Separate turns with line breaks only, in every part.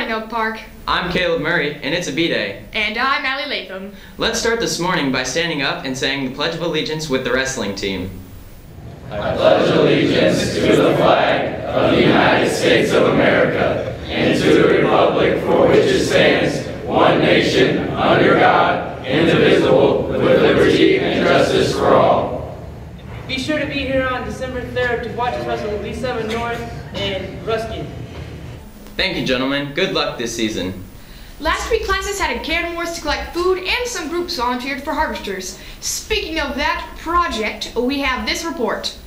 morning, Oak Park.
I'm Kaleb Murray, and it's a B-Day.
And I'm Allie Laytham.
Let's start this morning by standing up and saying the Pledge of Allegiance with the wrestling team.
I pledge allegiance to the flag of the United States of America and to the republic for which it stands, one nation, under God, indivisible, with liberty and justice for all.
Be sure to be here on December 3rd to watch us wrestle B7 North and Ruskin.
Thank you, gentlemen. Good luck this season.
Last week, classes had a Can Wars to collect food, and some groups volunteered for harvesters. Speaking of that project, we have this report.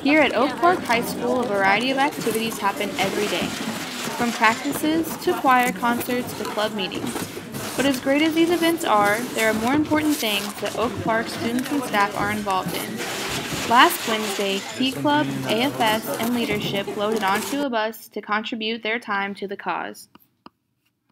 Here at Oak Park High School, a variety of activities happen every day, from practices to choir concerts to club meetings. But as great as these events are, there are more important things that Oak Park students and staff are involved in. Last Wednesday, Key Club, AFS, and leadership loaded onto a bus to contribute their time to the cause.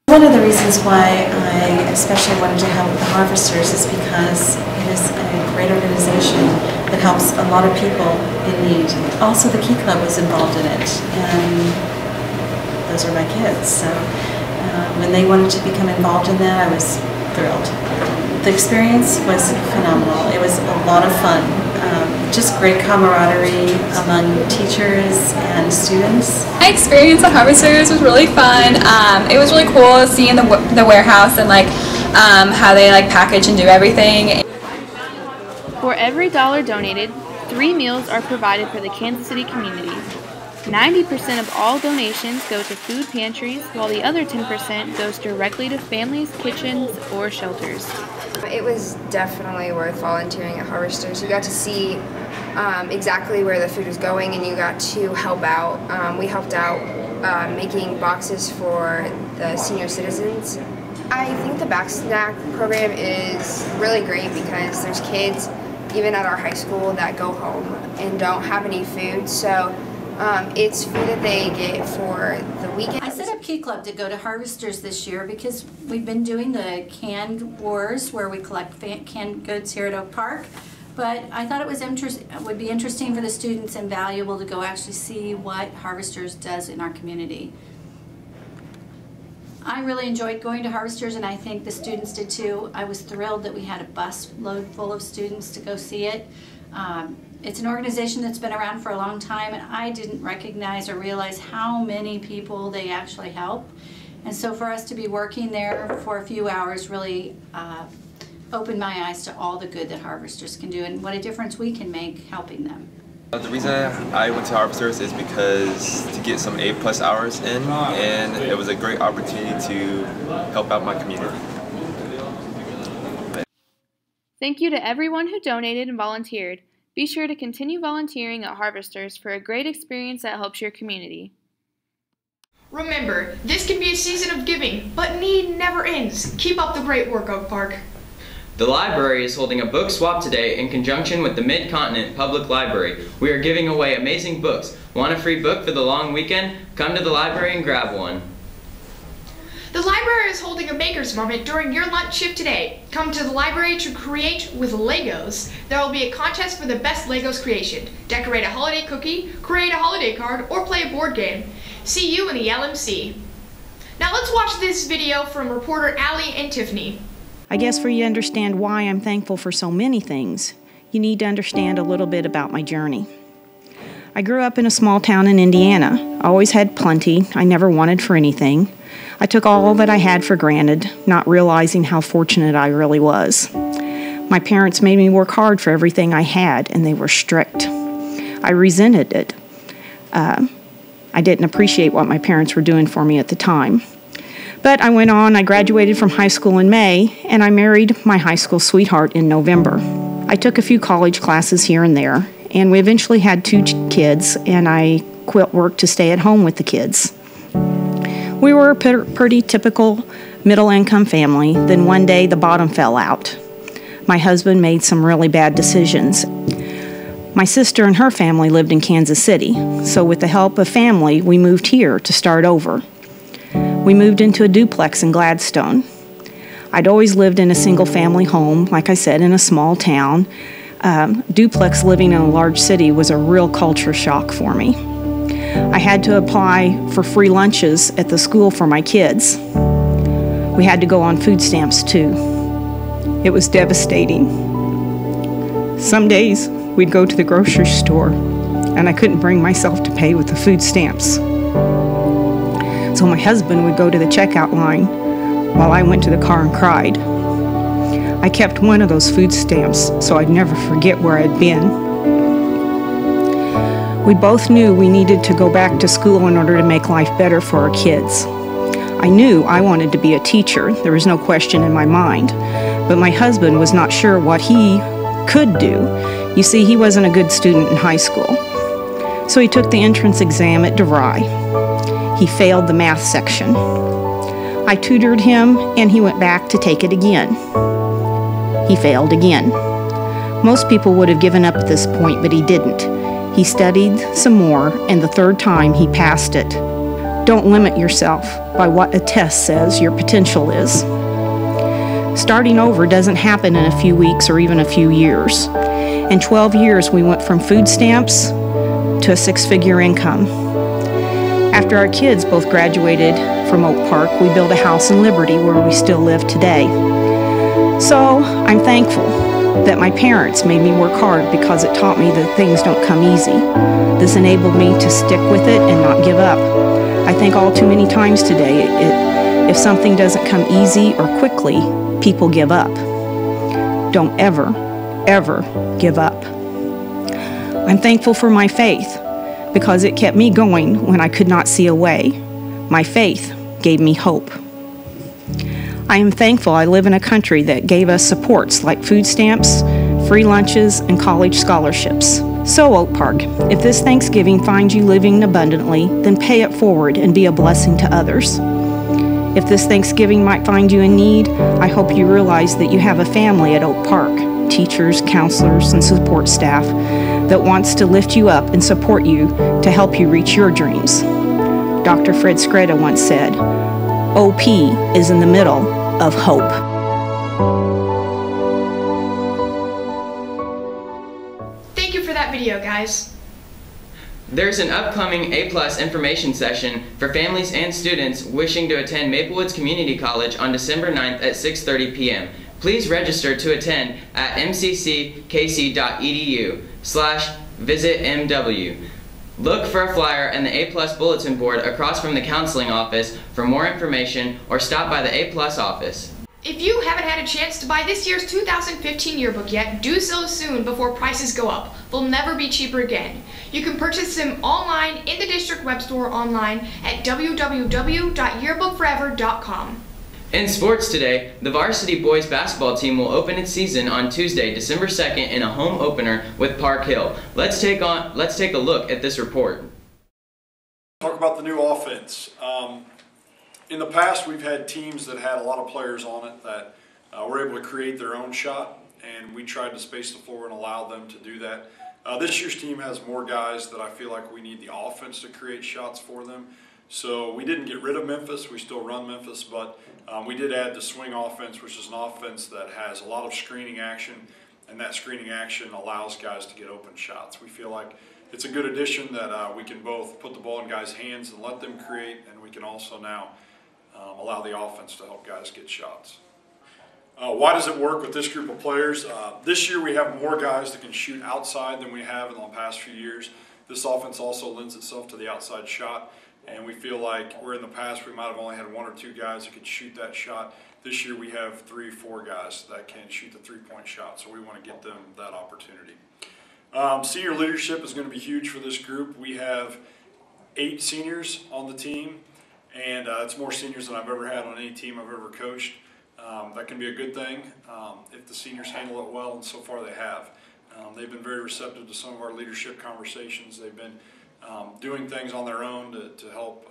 One of the reasons why I especially wanted to help the Harvesters is because it is a great organization that helps a lot of people in need. Also, the Key Club was involved in it, and those are my kids. So when they wanted to become involved in that, I was thrilled. The experience was phenomenal. It was a lot of fun. Just great camaraderie among teachers and students.
My experience at Harvesters was really fun. It was really cool seeing the warehouse and how they package and do everything.
For every dollar donated, 3 meals are provided for the Kansas City community. 90% of all donations go to food pantries, while the other 10% goes directly to families, kitchens, or shelters.
It was definitely worth volunteering at Harvesters. You got to see exactly where the food was going, and you got to help out. We helped out making boxes for the senior citizens. I think the back snack program is really great because there's kids, even at our high school, that go home and don't have any food. So it's food that they get for the weekend.
I set up Key Club to go to Harvesters this year because we've been doing the canned wars where we collect canned goods here at Oak Park. But I thought it would be interesting for the students and valuable to go actually see what Harvesters does in our community. I really enjoyed going to Harvesters, and I think the students did too. I was thrilled that we had a bus load full of students to go see it. It's an organization that's been around for a long time, and I didn't recognize or realize how many people they actually help. And so for us to be working there for a few hours really opened my eyes to all the good that Harvesters can do and what a difference we can make helping them.
The reason I went to Harvesters is because to get some A+ hours in, and it was a great opportunity to help out my community.
Thank you to everyone who donated and volunteered. Be sure to continue volunteering at Harvesters for a great experience that helps your community.
Remember, this can be a season of giving, but need never ends. Keep up the great work, Oak Park.
The library is holding a book swap today in conjunction with the Mid-Continent Public Library. We are giving away amazing books. Want a free book for the long weekend? Come to the library and grab one.
The library is holding a maker's moment during your lunch shift today. Come to the library to create with Legos. There will be a contest for the best Legos creation. Decorate a holiday cookie, create a holiday card, or play a board game. See you in the LMC. Now let's watch this video from reporter Allie and Tiffany.
I guess for you to understand why I'm thankful for so many things, you need to understand a little bit about my journey. I grew up in a small town in Indiana. I always had plenty. I never wanted for anything. I took all that I had for granted, not realizing how fortunate I really was. My parents made me work hard for everything I had, and they were strict. I resented it. I didn't appreciate what my parents were doing for me at the time. But I went on, I graduated from high school in May, and I married my high school sweetheart in November. I took a few college classes here and there, and we eventually had 2 kids, and I quit work to stay at home with the kids. We were a pretty typical middle-income family. Then one day the bottom fell out. My husband made some really bad decisions. My sister and her family lived in Kansas City, so with the help of family, we moved here to start over. We moved into a duplex in Gladstone. I'd always lived in a single-family home, like I said, in a small town. Duplex living in a large city was a real culture shock for me. I had to apply for free lunches at the school for my kids. We had to go on food stamps too. It was devastating. Some days we'd go to the grocery store and I couldn't bring myself to pay with the food stamps. So my husband would go to the checkout line while I went to the car and cried. I kept one of those food stamps so I'd never forget where I'd been. We both knew we needed to go back to school in order to make life better for our kids. I knew I wanted to be a teacher, there was no question in my mind, but my husband was not sure what he could do. You see, he wasn't a good student in high school. So he took the entrance exam at DeVry. He failed the math section. I tutored him and he went back to take it again. He failed again. Most people would have given up at this point, but he didn't. He studied some more, and the third time he passed it. Don't limit yourself by what a test says your potential is. Starting over doesn't happen in a few weeks or even a few years. In 12 years, we went from food stamps to a six-figure income. After our kids both graduated from Oak Park, we built a house in Liberty where we still live today. So I'm thankful that my parents made me work hard because it taught me that things don't come easy. This enabled me to stick with it and not give up. I think all too many times today, if something doesn't come easy or quickly, people give up. Don't ever, ever give up. I'm thankful for my faith because it kept me going when I could not see a way. My faith gave me hope. I am thankful I live in a country that gave us supports like food stamps, free lunches, and college scholarships. So, Oak Park, if this Thanksgiving finds you living abundantly, then pay it forward and be a blessing to others. If this Thanksgiving might find you in need, I hope you realize that you have a family at Oak Park, teachers, counselors, and support staff that wants to lift you up and support you to help you reach your dreams. Dr. Fred Scretta once said, OP is in the middle of hope.
Thank you for that video, guys.
There's an upcoming A+ information session for families and students wishing to attend Maple Woods Community College on December 9th at 6:30 p.m. Please register to attend at mcckc.edu/visitmw. Look for a flyer and the A+ bulletin board across from the counseling office for more information, or stop by the A+ office.
If you haven't had a chance to buy this year's 2015 yearbook yet, do so soon before prices go up. They'll never be cheaper again. You can purchase them online in the district web store online at www.yearbookforever.com.
In sports today, the varsity boys basketball team will open its season on Tuesday, December 2nd in a home opener with Park Hill. Let's take a look at this report.
Talk about the new offense. In the past, we've had teams that had a lot of players on it that were able to create their own shot, and we tried to space the floor and allow them to do that. This year's team has more guys that I feel like we need the offense to create shots for them. So we didn't get rid of Memphis. We still run Memphis, but we did add the swing offense, which is an offense that has a lot of screening action, and that screening action allows guys to get open shots. We feel like it's a good addition that we can both put the ball in guys' hands and let them create, and we can also now allow the offense to help guys get shots. Why does it work with this group of players? This year we have more guys that can shoot outside than we have in the past few years. This offense also lends itself to the outside shot, and we feel like where in the past we might have only had one or two guys that could shoot that shot. This year we have 3 or 4 guys that can shoot the three-point shot, so we want to get them that opportunity. Senior leadership is going to be huge for this group. We have 8 seniors on the team, and it's more seniors than I've ever had on any team I've ever coached. That can be a good thing if the seniors handle it well, and so far they have. They've been very receptive to some of our leadership conversations. They've been doing things on their own to help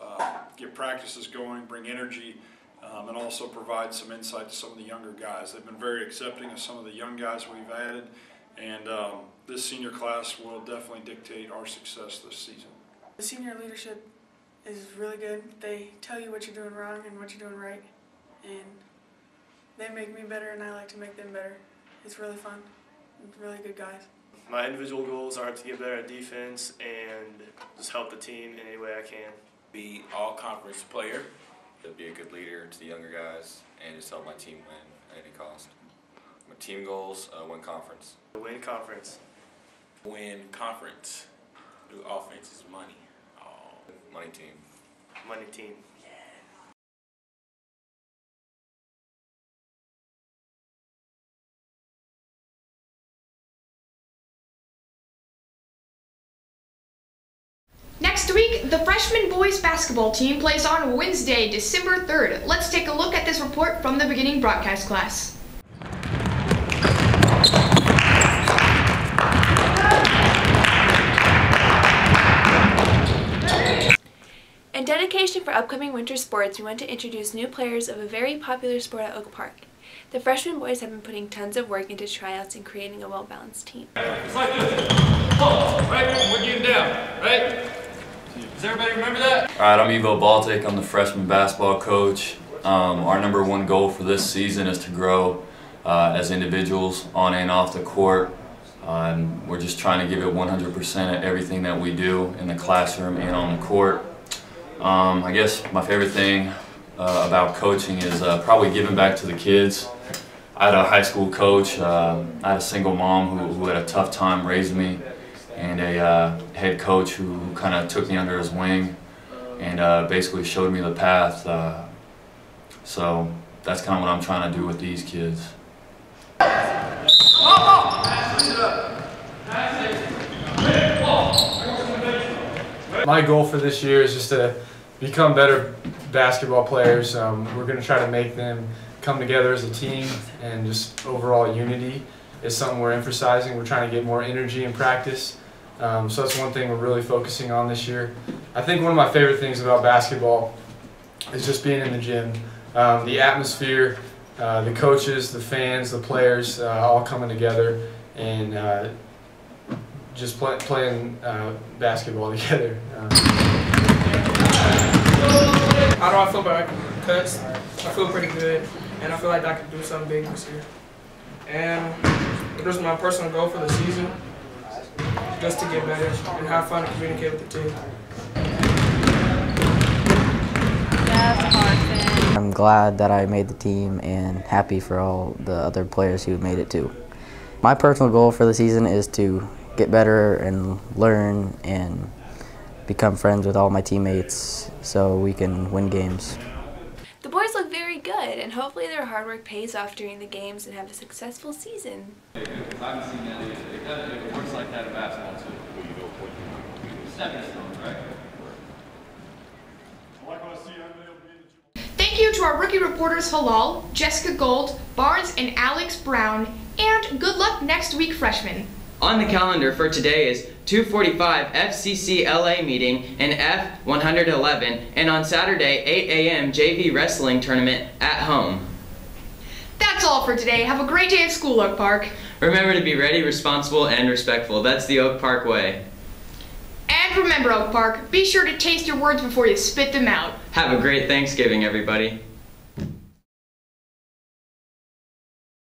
get practices going, bring energy, and also provide some insight to some of the younger guys. They've been very accepting of some of the young guys we've added, and this senior class will definitely dictate our success this season.
The senior leadership is really good. They tell you what you're doing wrong and what you're doing right, and they make me better, and I like to make them better. It's really fun. Really good guys.
My individual goals are to get better at defense and just help the team in any way I can.
Be all-conference player, to be a good leader to the younger guys, and just help my team win at any cost. My team goals, win conference.
Win conference.
Win conference. Do offense is money. Oh. Money team.
Money team.
Next week, the freshman boys basketball team plays on Wednesday, December 3rd. Let's take a look at this report from the beginning broadcast class.
In dedication for upcoming winter sports, we want to introduce new players of a very popular sport at Oak Park. The freshman boys have been putting tons of work into tryouts and creating a well-balanced team.
It's like this. Right? We're getting down, right? Does everybody remember that?
Alright, I'm Ivo Baltic. I'm the freshman basketball coach. Our #1 goal for this season is to grow as individuals on and off the court. We're just trying to give it 100% at everything that we do in the classroom and on the court. I guess my favorite thing about coaching is probably giving back to the kids. I had a high school coach. I had a single mom who had a tough time raising me, and a head coach who kind of took me under his wing and basically showed me the path. So that's kind of what I'm trying to do with these kids.
My goal for this year is just to become better basketball players. We're going to try to make them come together as a team, and just overall unity is something we're emphasizing. We're trying to get more energy in practice. So that's one thing we're really focusing on this year. I think one of my favorite things about basketball is just being in the gym. The atmosphere, the coaches, the fans, the players, all coming together and just playing basketball together.
How do I feel about cuts? I feel pretty good, and I feel like I could do something big this year. And it was my personal goal for the season, just to get better and have fun and communicate with the team.
I'm glad that I made the team and happy for all the other players who made it too. My personal goal for the season is to get better and learn and become friends with all my teammates so we can win games.
The boys look very good, and hopefully their hard work pays off during the games and have a successful season.
I haven't seen that either. It works like that in basketball too. Stepping stones, right?
Thank you to our rookie reporters Halal, Jessica Gold, Barnes, and Alex Brown, and good luck next week, freshmen.
On the calendar for today is 2:45 FCC LA meeting and F111, and on Saturday 8 a.m. JV wrestling tournament at home.
That's all for today. Have a great day at school, Oak Park.
Remember to be ready, responsible, and respectful. That's the Oak Park way.
And remember, Oak Park, be sure to taste your words before you spit them out.
Have a great Thanksgiving, everybody.